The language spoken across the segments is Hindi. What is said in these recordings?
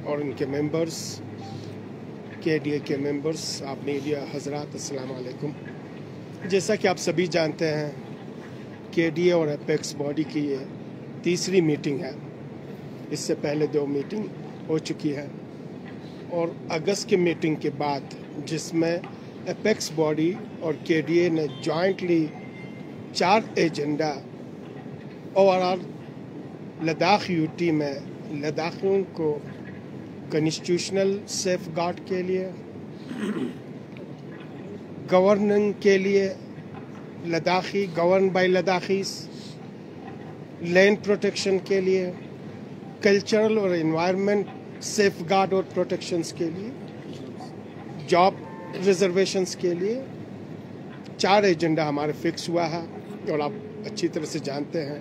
और इनके मेंबर्स, केडीए के मेंबर्स, आप मीडिया हजरात, अस्सलाम वालेकुम। जैसा कि आप सभी जानते हैं, केडीए और एपेक्स बॉडी की ये तीसरी मीटिंग है। इससे पहले 2 मीटिंग हो चुकी है और अगस्त की मीटिंग के बाद जिसमें एपेक्स बॉडी और केडीए ने jointly 4 agenda overall Ladakh UT में लद्दाखियों को कॉन्स्टिट्यूशनल सेफ गार्ड के लिए, गवर्निंग के लिए Ladakhi govern by Ladakhis, land protection के लिए, कल्चरल और एनवायरनमेंट सेफ गार्ड और प्रोटेक्शंस के लिए, जॉब रिजर्वेशंस के लिए 4 एजेंडा हमारे फिक्स हुआ है और आप अच्छी तरह से जानते हैं।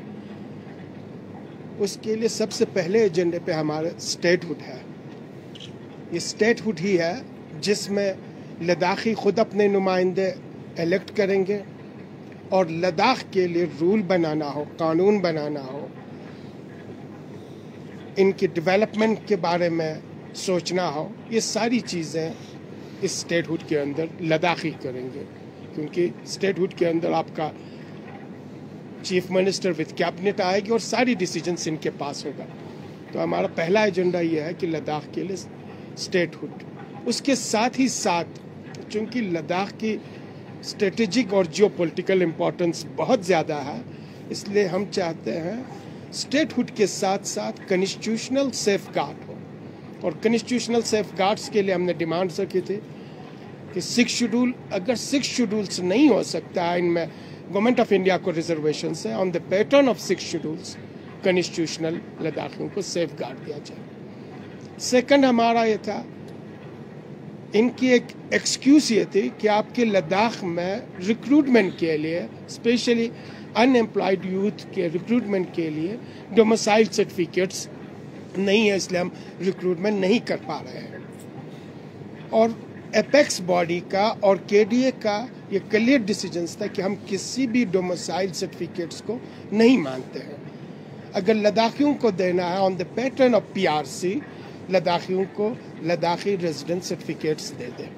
उसके लिए सबसे पहले एजेंडे पे हमारे स्टेटहुड है। ये स्टेटहुड ही है जिसमें लद्दाखी खुद अपने नुमाइंदे इलेक्ट करेंगे और लद्दाख के लिए रूल बनाना हो, कानून बनाना हो, इनकी डेवलपमेंट के बारे में सोचना हो, ये सारी चीज़ें इस स्टेटहुड के अंदर लद्दाखी करेंगे, क्योंकि स्टेटहुड के अंदर आपका चीफ मिनिस्टर विद कैबिनेट आएगी और सारी डिसीजंस इनके पास होगा। तो हमारा पहला एजेंडा ये है कि लद्दाख के लिए स्टेटहुड। उसके साथ ही साथ चूँकि लद्दाख की स्ट्रेटेजिक और जियोपॉलिटिकल इम्पोर्टेंस बहुत ज़्यादा है, इसलिए हम चाहते हैं स्टेटहुड के साथ साथ कॉन्स्टिट्यूशनल सेफ गार्ड हो। और कॉन्स्टिट्यूशनल सेफ गार्ड्स के लिए हमने डिमांड्स रखी थी कि 6 शेड्यूल, अगर 6 शेड्यूल्स नहीं हो सकता है, इनमें गवर्नमेंट ऑफ इंडिया को रिजर्वेशन है, on the pattern of 6 schedules constitutional लद्दाखियों को सेफ गार्ड दिया जाए। सेकंड हमारा ये था, इनकी एक एक्सक्यूज ये थी कि आपके लद्दाख में रिक्रूटमेंट के लिए, स्पेशली अनएम्प्लॉयड यूथ के रिक्रूटमेंट के लिए डोमिसाइल सर्टिफिकेट्स नहीं है, इसलिए हम रिक्रूटमेंट नहीं कर पा रहे हैं। और एपेक्स बॉडी का और केडीए का ये क्लियर डिसीजंस था कि हम किसी भी डोमिसाइल सर्टिफिकेट्स को नहीं मानते हैं। अगर लद्दाखियों को देना है on the pattern of PRC, लद्दाखियों को लद्दाखी रेजिडेंट सर्टिफिकेट्स दे दें।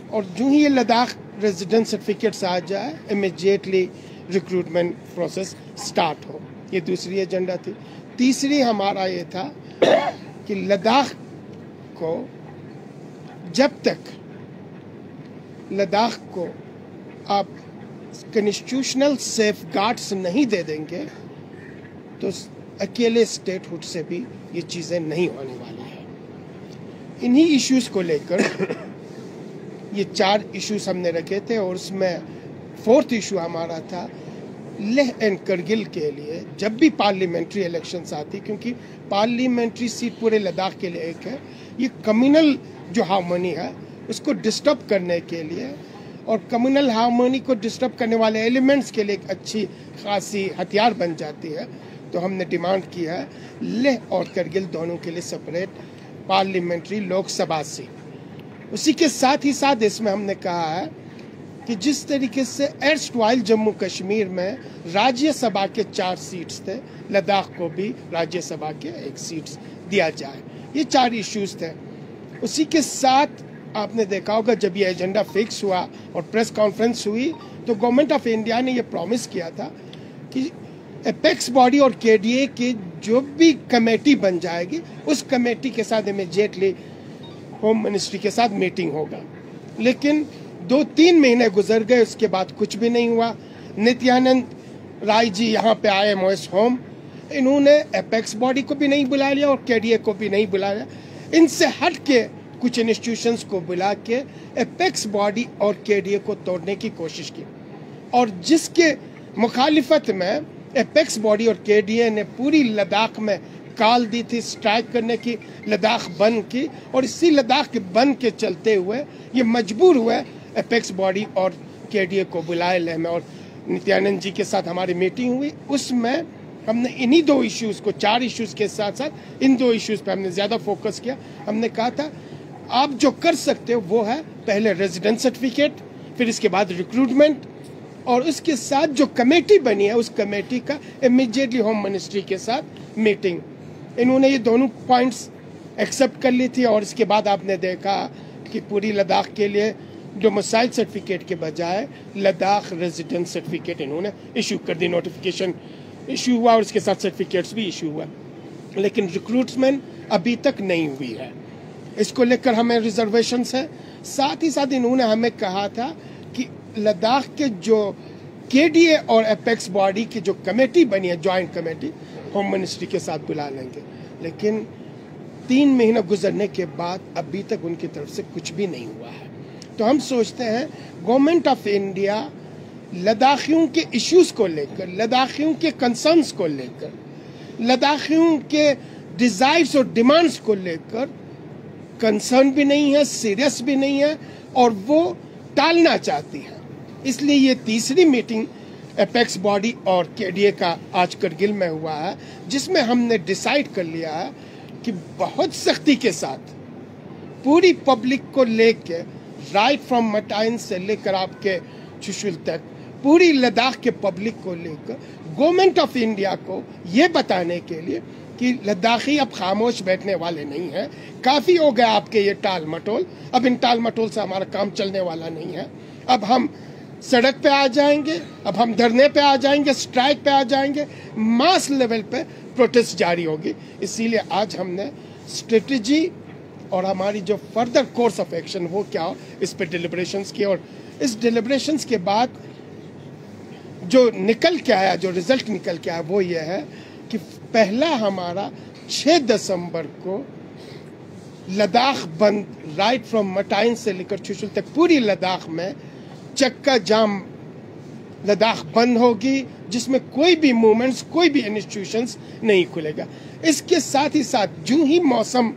और जो ही ये लद्दाख रेजिडेंट सर्टिफिकेट्स आ जाए, इमीडिएटली रिक्रूटमेंट प्रोसेस स्टार्ट हो। ये दूसरी एजेंडा थी। तीसरी हमारा ये था कि लद्दाख को जब तक लद्दाख को आप कॉन्स्टिट्यूशनल सेफ गार्ड्स नहीं दे देंगे तो अकेले स्टेटहुड से भी ये चीज़ें नहीं होने वाली हैं। इन्हीं इश्यूज को लेकर ये 4 इश्यूज हमने रखे थे और उसमें 4th इशू हमारा था लेह एंड करगिल के लिए जब भी पार्लियामेंट्री इलेक्शंस आती, क्योंकि पार्लियामेंट्री सीट पूरे लद्दाख के लिए एक है, ये कम्युनल जो हार्मनी है उसको डिस्टर्ब करने के लिए और कम्युनल हार्मनी को डिस्टर्ब करने वाले एलिमेंट्स के लिए एक अच्छी खासी हथियार बन जाती है। तो हमने डिमांड की है लेह और करगिल दोनों के लिए सेपरेट पार्लियामेंट्री लोकसभा सीट। उसी के साथ ही साथ इसमें हमने कहा है कि जिस तरीके से एर्स्टवाइल जम्मू कश्मीर में राज्यसभा के 4 सीट्स थे, लद्दाख को भी राज्यसभा के 1 सीट्स दिया जाए। ये 4 इश्यूज थे। उसी के साथ आपने देखा होगा जब ये एजेंडा फिक्स हुआ और प्रेस कॉन्फ्रेंस हुई तो गवर्नमेंट ऑफ इंडिया ने ये प्रॉमिस किया था कि एपेक्स बॉडी और केडीए की जो भी कमेटी बन जाएगी उस कमेटी के साथ इमीडिएटली होम मिनिस्ट्री के साथ मीटिंग होगा। लेकिन 2-3 महीने गुजर गए, उसके बाद कुछ भी नहीं हुआ। नित्यानंद राय जी यहाँ पे आए MOS होम, इन्होंने एपेक्स बॉडी को भी नहीं बुला लिया और केडीए को भी नहीं बुलाया। इनसे हट के कुछ इंस्टीट्यूशंस को बुला के एपेक्स बॉडी और केडीए को तोड़ने की कोशिश की और जिसके मुखालिफत में एपेक्स बॉडी और केडीए ने पूरी लद्दाख में काल दी थी स्ट्राइक करने की, लद्दाख बंद की। और इसी लद्दाख के बंद के चलते हुए ये मजबूर हुए एपेक्स बॉडी और केडीए को बुलाए लेह में। और नित्यानंद जी के साथ हमारी मीटिंग हुई, उसमें हमने इन्हीं 2 इश्यूज़ को, 4 इश्यूज़ के साथ साथ इन 2 इश्यूज़ पे हमने ज़्यादा फोकस किया। हमने कहा था आप जो कर सकते हो वो है पहले रेजिडेंट सर्टिफिकेट, फिर इसके बाद रिक्रूटमेंट, और उसके साथ जो कमेटी बनी है उस कमेटी का इमीडिएटली होम मिनिस्ट्री के साथ मीटिंग। इन्होंने ये दोनों पॉइंट्स एक्सेप्ट कर ली थी, और इसके बाद आपने देखा कि पूरी लद्दाख के लिए डोमिसाइल सर्टिफिकेट के बजाय लद्दाख रेजिडेंस सर्टिफिकेट इन्होंने इशू कर दी। नोटिफिकेशन इशू हुआ और इसके साथ सर्टिफिकेट्स भी इशू हुआ, लेकिन रिक्रूटमेंट अभी तक नहीं हुई है। इसको लेकर हमें रिजर्वेशंस है। साथ ही साथ इन्होंने हमें कहा था कि लद्दाख के जो केडीए और एपेक्स बॉडी की जो कमेटी बनी है, ज्वाइंट कमेटी, होम मिनिस्ट्री के साथ बुला लेंगे, लेकिन 3 महीना गुजरने के बाद अभी तक उनकी तरफ से कुछ भी नहीं हुआ है। तो हम सोचते हैं गवर्नमेंट ऑफ इंडिया लद्दाखियों के इश्यूज को लेकर, लद्दाखियों के कंसर्न्स को लेकर, लद्दाखियों के डिजायर्स और डिमांड्स को लेकर कंसर्न भी नहीं है, सीरियस भी नहीं है, और वो टालना चाहती है। इसलिए ये तीसरी मीटिंग एपेक्स बॉडी और केडीए का आज करगिल में हुआ है, जिसमें हमने डिसाइड कर लिया है कि बहुत सख्ती के साथ पूरी पब्लिक को लेके, राइट फ्रॉम मटाइन से लेकर आपके चुशुल तक, पूरी लद्दाख के पब्लिक को लेकर गवर्नमेंट ऑफ इंडिया को ये बताने के लिए कि लद्दाखी अब खामोश बैठने वाले नहीं हैं। काफ़ी हो गया आपके ये टाल मटोल, अब इन टाल मटोल से हमारा काम चलने वाला नहीं है। अब हम सड़क पे आ जाएंगे, अब हम धरने पे आ जाएंगे, स्ट्राइक पे आ जाएंगे, मास लेवल पे प्रोटेस्ट जारी होगी। इसीलिए आज हमने स्ट्रेटजी और हमारी जो फर्दर कोर्स ऑफ एक्शन वो क्या हो, इस पे डिलिब्रेशंस की, और इस डिलिब्रेशंस के बाद जो निकल के आया, जो रिजल्ट निकल के आया, वो ये है कि पहला हमारा 6 दिसंबर को लद्दाख बंद, राइट फ्रॉम मटाइन से लेकर चुशुल तक पूरी लद्दाख में चक्का जाम लद्दाख बंद होगी, जिसमें कोई भी मूवमेंट्स, कोई भी इंस्टीट्यूशंस नहीं खुलेगा। इसके साथ ही साथ जो ही मौसम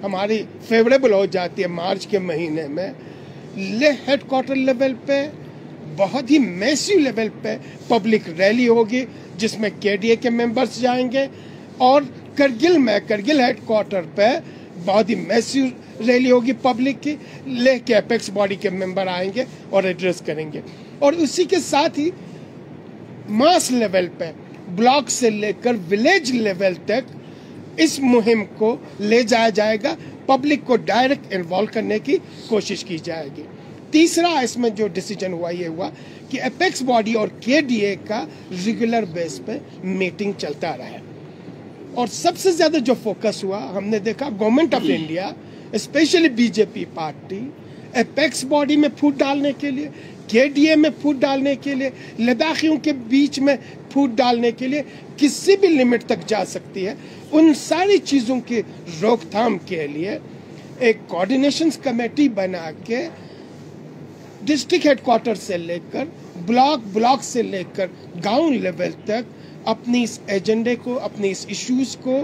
हमारी फेवरेबल हो जाती है मार्च के महीने में, लेह हेडक्वार्टर लेवल पे बहुत ही मैसिव लेवल पे पब्लिक रैली होगी, जिसमें केडीए के मेंबर्स जाएंगे, और करगिल में, करगिल हेडक्वार्टर पे बहुत ही मैसिव रैली होगी पब्लिक की। लेह के एपेक्स बॉडी के मेंबर आएंगे और एड्रेस करेंगे, और उसी के साथ ही मास लेवल पे, ब्लॉक से लेकर विलेज लेवल तक इस मुहिम को ले जाया जाएगा। पब्लिक को डायरेक्ट इन्वॉल्व करने की कोशिश की जाएगी। तीसरा इसमें जो डिसीजन हुआ, ये हुआ कि एपेक्स बॉडी और केडीए का रेगुलर बेस पे मीटिंग चलता रहा, और सबसे ज्यादा जो फोकस हुआ, हमने देखा government of India, specially BJP party, apex body में फूट डालने के लिए, केडीए में फूट डालने के लिए, लद्दाखियों के बीच में फूट डालने के लिए किसी भी लिमिट तक जा सकती है। उन सारी चीज़ों की रोकथाम के लिए एक कोऑर्डिनेशन कमेटी बना के डिस्ट्रिक्ट हेडक्वार्टर से लेकर ब्लॉक से लेकर गांव लेवल तक अपनी इस एजेंडे को, अपने इस इश्यूज को,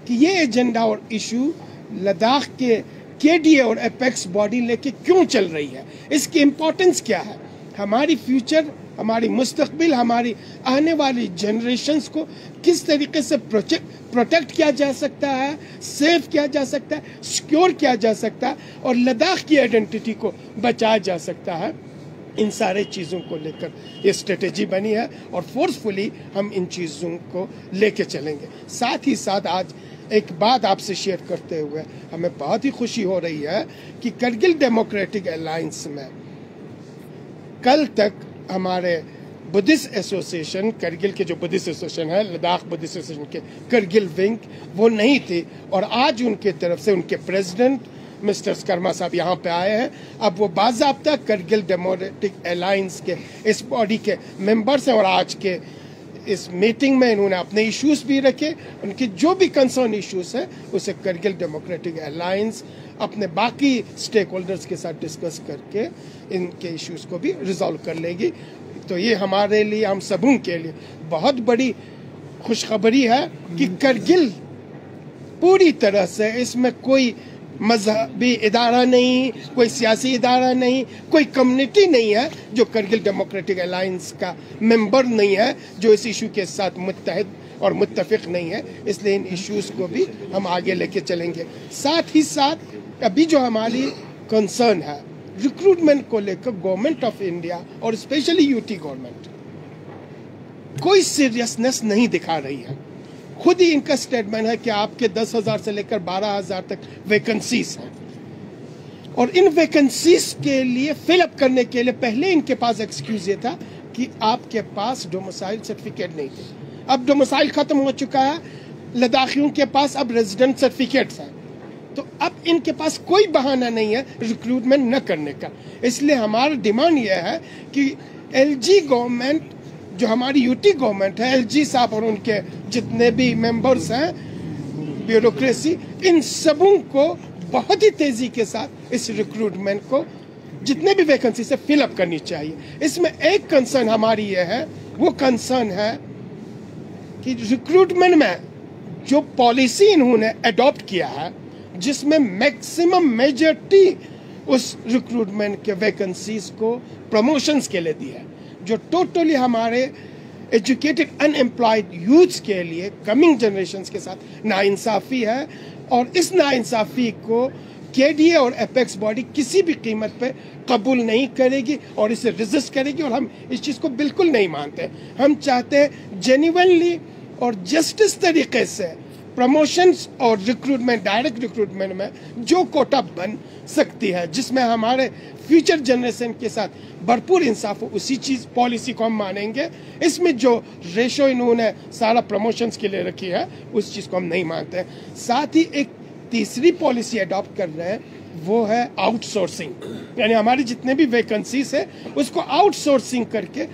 कि ये एजेंडा और इशू लद्दाख के केडीए और एपेक्स बॉडी लेके क्यों चल रही है, इसकी इम्पोर्टेंस क्या है, हमारी फ्यूचर, हमारी मुस्तकबिल, हमारी आने वाली जनरेशन्स को किस तरीके से प्रोटेक्ट किया जा सकता है, सेफ किया जा सकता है, सिक्योर किया जा सकता है, और लद्दाख की आइडेंटिटी को बचाया जा सकता है। इन सारे चीज़ों को लेकर ये स्ट्रेटेजी बनी है, और फोर्सफुली हम इन चीज़ों को लेके चलेंगे। साथ ही साथ आज एक बात आपसे शेयर करते हुए हमें बहुत ही खुशी हो रही है कि करगिल डेमोक्रेटिक अलायंस में कल तक हमारे बुद्धिस्ट एसोसिएशन, करगिल के जो बुद्धिस्ट एसोसिएशन है, लद्दाख बुद्धिस्ट एसोसिएशन के करगिल विंग, वो नहीं थी, और आज उनके तरफ से उनके प्रेसिडेंट मिस्टर कर्मा साहब यहाँ पे आए हैं। अब वो बाज़ाब्ता करगिल डेमोक्रेटिक अलायंस के इस बॉडी के मेंबर्स हैं, और आज के इस मीटिंग में इन्होंने अपने इश्यूज भी रखे। उनकी जो भी कंसर्न इश्यूज है उसे करगिल डेमोक्रेटिक अलायंस अपने बाकी स्टेक होल्डर्स के साथ डिस्कस करके इनके इश्यूज को भी रिजॉल्व कर लेगी। तो ये हमारे लिए, हम सबों के लिए बहुत बड़ी खुशखबरी है कि करगिल पूरी तरह से, इसमें कोई मजहबी इदारा नहीं, कोई सियासी इदारा नहीं, कोई कम्युनिटी नहीं है जो करगिल डेमोक्रेटिक अलायंस का मेंबर नहीं है, जो इस इशू के साथ मुत्तहिद और मुत्तफिक नहीं है। इसलिए इन इश्यूज को भी हम आगे लेके चलेंगे। साथ ही साथ अभी जो हमारी कंसर्न है रिक्रूटमेंट को लेकर, गवर्नमेंट ऑफ इंडिया और स्पेशली यूटी गवर्नमेंट कोई सीरियसनेस नहीं दिखा रही है। खुद ही इनका स्टेटमेंट है कि आपके 10,000 से लेकर 12,000 तक वैकेंसीज हैं, और इन वैकेंसीज के लिए फिलअप करने के लिए पहले इनके पास एक्सक्यूज ये था कि आपके पास डोमिसाइल सर्टिफिकेट नहीं थे। अब डोमिसाइल खत्म हो चुका है, लद्दाखियों के पास अब रेजिडेंट सर्टिफिकेट्स हैं, तो अब इनके पास कोई बहाना नहीं है रिक्रूटमेंट न करने का। इसलिए हमारा डिमांड यह है कि एलजी गवर्नमेंट, जो हमारी यूटी गवर्नमेंट है, एलजी साहब और उनके जितने भी मेंबर्स हैं, ब्यूरोक्रेसी, इन सबों को बहुत ही तेजी के साथ इस रिक्रूटमेंट को जितने भी वैकेंसी से फिलअप करनी चाहिए। इसमें एक कंसर्न हमारी ये है, वो कंसर्न है कि रिक्रूटमेंट में जो पॉलिसी इन्होंने अडॉप्ट किया है, जिसमें मैक्सिमम मेजॉरिटी उस रिक्रूटमेंट के वैकेंसीज को प्रमोशंस के लिए दी है, जो टोटली हमारे एजुकेटेड अनएम्प्लॉयड यूथ्स के लिए, कमिंग जनरेशंस के साथ नाइंसाफी है। और इस नाइंसाफी को केडीए और एपेक्स बॉडी किसी भी कीमत पे कबूल नहीं करेगी और इसे रेजिस्ट करेगी, और हम इस चीज़ को बिल्कुल नहीं मानते। हम चाहते हैं जेन्युइनली और जस्टिस तरीके से प्रमोशंस और रिक्रूटमेंट, डायरेक्ट रिक्रूटमेंट में जो कोटा बन सकती है, जिसमें हमारे फ्यूचर जनरेशन के साथ भरपूर इंसाफ हो, उसी चीज़ पॉलिसी को हम मानेंगे। इसमें जो रेशो इन्होंने सारा प्रमोशंस के लिए रखी है, उस चीज़ को हम नहीं मानते। साथ ही एक तीसरी पॉलिसी अडॉप्ट कर रहे हैं, वो है आउटसोर्सिंग, यानी हमारी जितने भी वैकेंसीज है उसको आउटसोर्सिंग करके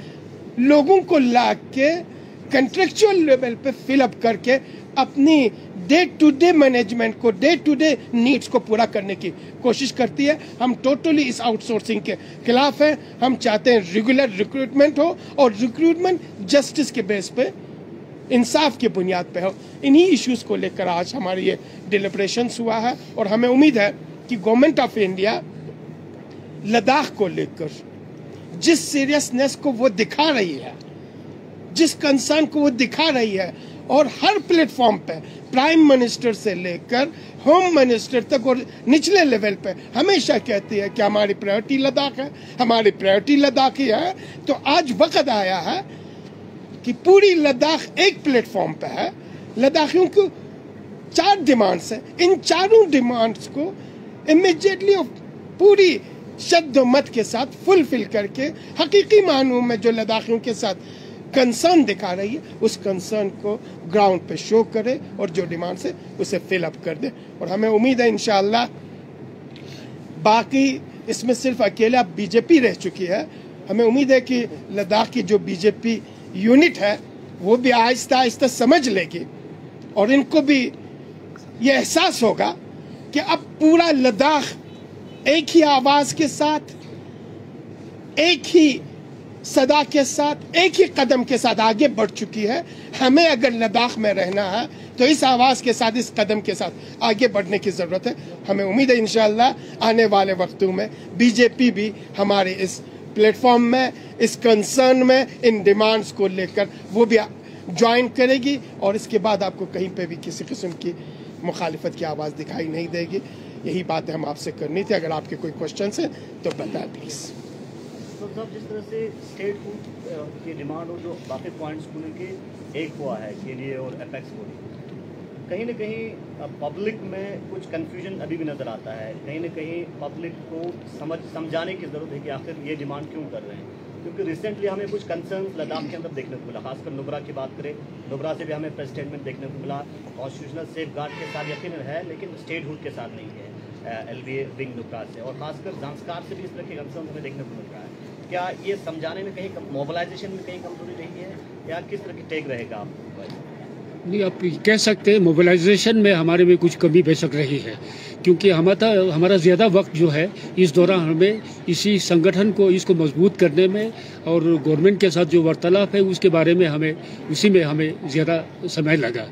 लोगों को ला के कंट्रेक्चुअल लेवल पे फिलअप करके अपनी डे टू डे मैनेजमेंट को, डे टू डे नीड्स को पूरा करने की कोशिश करती है। हम टोटली इस आउटसोर्सिंग के खिलाफ हैं। हम चाहते हैं रेगुलर रिक्रूटमेंट हो, और रिक्रूटमेंट जस्टिस के बेस पे, इंसाफ की बुनियाद पे हो। इन्हीं इश्यूज को लेकर आज हमारी ये डिलिब्रेशंस हुआ है, और हमें उम्मीद है कि गवर्नमेंट ऑफ इंडिया लद्दाख को लेकर जिस सीरियसनेस को वो दिखा रही है, जिस कंसर्न को वो दिखा रही है, और हर प्लेटफॉर्म पे प्राइम मिनिस्टर से लेकर होम मिनिस्टर तक और निचले लेवल पे हमेशा कहती है कि हमारी प्रायोरिटी लद्दाख है, हमारी प्रायोरिटी लद्दाख ही है। तो आज वक्त आया है कि पूरी लद्दाख एक प्लेटफॉर्म पे है। लद्दाखियों को 4 डिमांड्स हैं, इन चारों डिमांड्स को इमीडिएटली और पूरी शद्दोमत के साथ फुलफिल करके हकीकी मानों में जो लद्दाखियों के साथ कंसर्न दिखा रही है, उस कंसर्न को ग्राउंड पे शो करे और जो डिमांड है उसे फिल अप कर दे। और हमें उम्मीद है इंशाअल्लाह, बाकी इसमें सिर्फ अकेला बीजेपी रह चुकी है, हमें उम्मीद है कि लद्दाख की जो बीजेपी यूनिट है वो भी आहिस्ता आहिस्ता समझ लेगी, और इनको भी ये एहसास होगा कि अब पूरा लद्दाख एक ही आवाज के साथ, एक ही सदा के साथ, एक ही कदम के साथ आगे बढ़ चुकी है। हमें अगर लद्दाख में रहना है तो इस आवाज के साथ, इस कदम के साथ आगे बढ़ने की जरूरत है। हमें उम्मीद है इंशाअल्लाह आने वाले वक्तों में बीजेपी भी हमारे इस प्लेटफॉर्म में, इस कंसर्न में, इन डिमांड्स को लेकर वो भी ज्वाइन करेगी, और इसके बाद आपको कहीं पे भी किसी किस्म की मुखालिफत की आवाज़ दिखाई नहीं देगी। यही बातें हम आपसे करनी थी। अगर आपके कोई क्वेश्चन है तो बताएं प्लीज़। तो साहब, जिस तरह से स्टेट फूड की डिमांड और जो बाकी पॉइंट्स को लेके एक हुआ है केडीए और एपेक्स बॉडी, कहीं ना कहीं पब्लिक में कुछ कंफ्यूजन अभी भी नज़र आता है। कहीं ना कहीं पब्लिक को समझाने की ज़रूरत है कि आखिर ये डिमांड क्यों कर रहे हैं, क्योंकि रिसेंटली हमें कुछ कंसर्न लद्दाख के अंदर देखने को मिला। खासकर नुब्रा की बात करें, नुब्रा से भी हमें प्रेस स्टेटमेंट देखने को मिला। कॉन्स्टिट्यूशनल सेफ गार्ड के साथ यकीन है, लेकिन स्टेटहुड के साथ नहीं है, LVA विंग नुब्रा से, और खासकर जांस्कार से भी इस तरह के कंसर्न हमें देखने को मिल रहा है। क्या ये समझाने में कहीं मोबिलाइजेशन में कहीं कमजोरी रही है, या किस तरह की टेक रहेगा आपको? नहीं, आप कह सकते हैं मोबिलाइजेशन में हमारे में कुछ कमी बेशक रही है, क्योंकि हमारा ज़्यादा वक्त जो है इस दौरान हमें इसी संगठन को, इसको मजबूत करने में और गवर्नमेंट के साथ जो वार्तालाप है उसके बारे में उसी में हमें ज़्यादा समय लगा।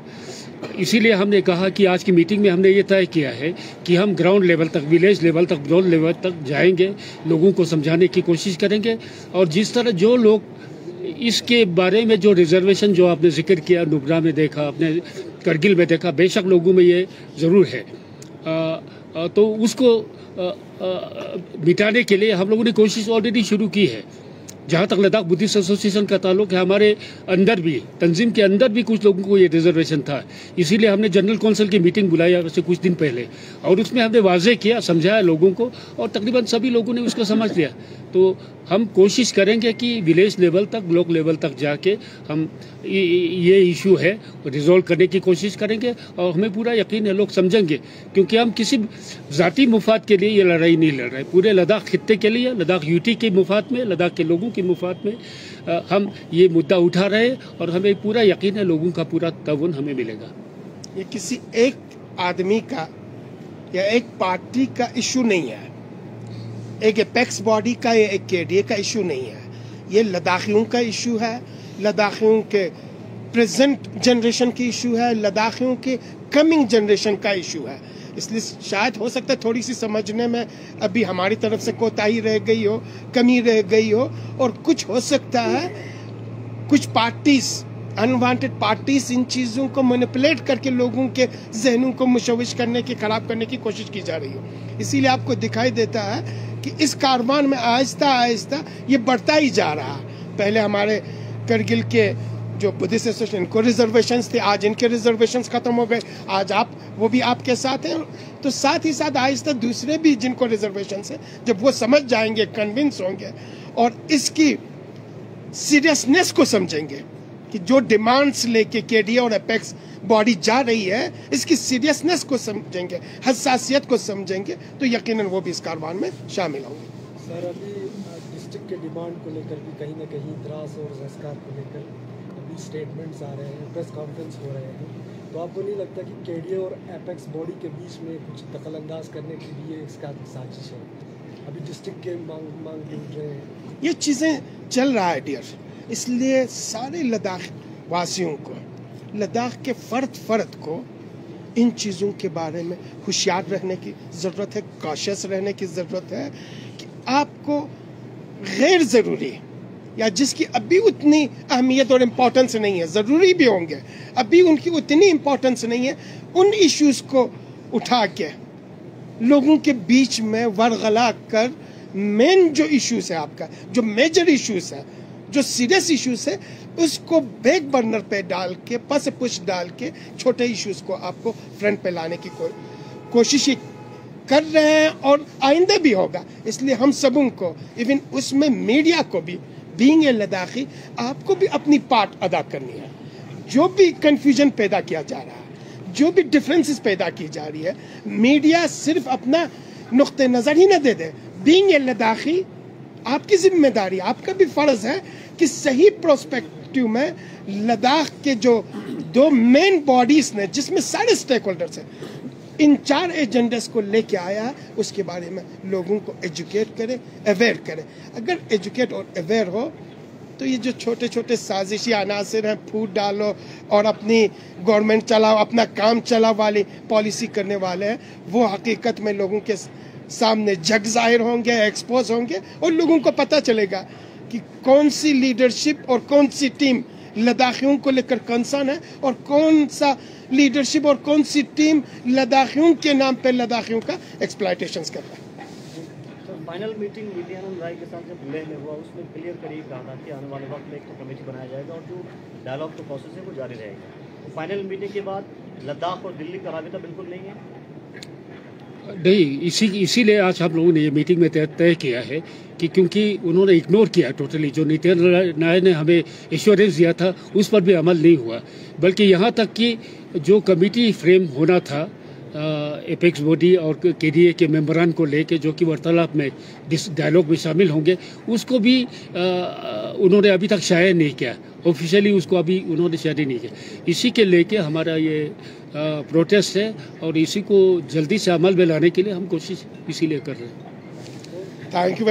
इसीलिए हमने कहा कि आज की मीटिंग में हमने ये तय किया है कि हम ग्राउंड लेवल तक, विलेज लेवल तक, जोन लेवल तक जाएंगे, लोगों को समझाने की कोशिश करेंगे, और जिस तरह जो लोग इसके बारे में जो रिजर्वेशन जो आपने जिक्र किया, नुब्रा में देखा, आपने करगिल में देखा, बेशक लोगों में ये ज़रूर है, तो उसको मिटाने के लिए हम लोगों ने कोशिश ऑलरेडी शुरू की है। जहाँ तक लद्दाख बुद्धिस्ट एसोसिएशन का ताल्लुक है, हमारे अंदर भी, तंजीम के अंदर भी कुछ लोगों को ये रिजर्वेशन था। इसीलिए हमने जनरल काउंसिल की मीटिंग बुलाई वैसे कुछ दिन पहले, और उसमें हमने वाजे किया, समझाया लोगों को, और तकरीबन सभी लोगों ने उसको समझ लिया। तो हम कोशिश करेंगे कि विलेज लेवल तक, ब्लॉक लेवल तक जाके हम ये इशू है रिजॉल्व करने की कोशिश करेंगे, और हमें पूरा यकीन है लोग समझेंगे, क्योंकि हम किसी ज़ाती मुफाद के लिए ये लड़ाई नहीं लड़ रहे। पूरे लद्दाख खित्ते के लिए, लद्दाख यूटी के मुफाद में, लद्दाख के लोगों के मुफाद में हम ये मुद्दा उठा रहे हैं, और हमें पूरा यकीन है लोगों का पूरा ताउन हमें मिलेगा। ये किसी एक आदमी का या एक पार्टी का इशू नहीं है, एक एपेक्स बॉडी का या एक केडीए का इशू नहीं है। ये लद्दाखियों का इशू है, लद्दाखियों के प्रेजेंट जनरेशन की इशू है, लद्दाखियों के कमिंग जनरेशन का इशू है। इसलिए शायद हो सकता है थोड़ी सी समझने में अभी हमारी तरफ से कोताही रह गई हो, कमी रह गई हो, और कुछ हो सकता है कुछ पार्टीज, अनवांटेड पार्टीज इन चीजों को मैनिपुलेट करके लोगों के जहनों को मुशविश करने की, खराब करने की कोशिश की जा रही हो। इसीलिए आपको दिखाई देता है कि इस कारवान में आहिस्ता आहिस्ता ये बढ़ता ही जा रहा। पहले हमारे करगिल के जो बुद्धिस्ट एसोसिएशन को रिजर्वेशंस थे, आज इनके रिजर्वेशंस खत्म हो गए, आज वो भी आपके साथ हैं। तो साथ ही साथ आहिस्ता दूसरे भी जिनको रिजर्वेशंस है, जब वो समझ जाएंगे, कन्विंस होंगे और इसकी सीरियसनेस को समझेंगे कि जो डिमांड्स लेके केडीए और एपेक्स बॉडी जा रही है, इसकी सीरियसनेस को समझेंगे, हसासियत को समझेंगे, तो यकीनन वो भी इस कारवान में शामिल होंगे। सर, अभी डिस्ट्रिक्ट के डिमांड को लेकर भी कहीं ना कहीं द्रास और जस्कार को लेकर अभी स्टेटमेंट्स आ रहे हैं, प्रेस कॉन्फ्रेंस हो रहे हैं, तो आपको नहीं लगता कि केडीए और एपेक्स बॉडी के बीच में कुछ दखलंदाज करने के लिए इसका साजिश है? अभी डिस्ट्रिक्ट के मांग उठ रहे हैं, ये चीज़ें चल रहा है डियर। इसलिए सारे लद्दाख वासियों को, लद्दाख के फर्द को इन चीज़ों के बारे में होशियार रहने की ज़रूरत है, कॉशियस रहने की ज़रूरत है कि आपको गैर ज़रूरी या जिसकी अभी उतनी अहमियत और इम्पोर्टेंस नहीं है, ज़रूरी भी होंगे, अभी उनकी उतनी इम्पोर्टेंस नहीं है, उन इश्यूज़ को उठा के लोगों के बीच में वरगला कर मेन जो इश्यूज़ है, आपका जो मेजर इश्यूज़ है, जो सीरियस इश्यूज है, उसको बैक बर्नर पे डाल के, पस पुश डाल के छोटे इश्यूज को आपको फ्रंट पे लाने की कोशिश कर रहे हैं, और आइंदा भी होगा। इसलिए हम सबों को, इवन उसमें मीडिया को भी, बीइंग ए लद्दाखी, आपको भी अपनी पार्ट अदा करनी है। जो भी कंफ्यूजन पैदा किया जा रहा है, जो भी डिफरेंसेस पैदा की जा रही है, मीडिया सिर्फ अपना नुक्ते नज़र ही न दे दे। बीइंग ए लद्दाखी, आपकी जिम्मेदारी, आपका भी फर्ज है कि सही प्रोस्पेक्टिव में लद्दाख के जो दो मेन बॉडीज ने, जिसमें सारे स्टेक होल्डर्स हैं, इन 4 एजेंडेस को लेके आया, उसके बारे में लोगों को एजुकेट करे, अवेयर करे। अगर एजुकेट और अवेयर हो तो ये जो छोटे छोटे साजिशी अनासर हैं, फूट डालो और अपनी गवर्नमेंट चलाओ, अपना काम चलाओ वाली पॉलिसी करने वाले हैं, वो हकीकत में लोगों के सामने जग जाहिर होंगे, एक्सपोज होंगे, और लोगों को पता चलेगा कि कौन सी लीडरशिप और कौन सी टीम लद्दाखियों को लेकर कंसर्न है, और कौन सा लीडरशिप और कौन सी टीम लद्दाखियों के नाम पे लद्दाखियों का एक्सप्लॉयटेशन कर रहा है। फाइनल मीटिंग नित्यानंद राय के साथ जब लेह में हुआ, उसमें क्लियर करिए कहा था कि आने वाले वक्त में एक कमेटी बनाया जाएगा और जो डायलॉग का प्रोसेस है वो जारी रहेगा। तो फाइनल मीटिंग के बाद लद्दाख और दिल्ली का राबिता बिल्कुल नहीं है। नहीं, इसीलिए आज हम लोगों ने ये मीटिंग में तय किया है कि क्योंकि उन्होंने इग्नोर किया टोटली, जो नित्यानंद राय ने हमें एश्योरेंस दिया था उस पर भी अमल नहीं हुआ, बल्कि यहाँ तक कि जो कमेटी फ्रेम होना था एपेक्स बॉडी और केडीए के मेंबरान को लेके, जो कि वार्तालाप में डायलॉग में शामिल होंगे, उसको भी उन्होंने अभी तक शाया नहीं किया, ऑफिशियली उसको अभी उन्होंने शाया नहीं किया। इसी के लेके हमारा ये प्रोटेस्ट है, और इसी को जल्दी से अमल में लाने के लिए हम कोशिश इसीलिए कर रहे हैं। Thank you.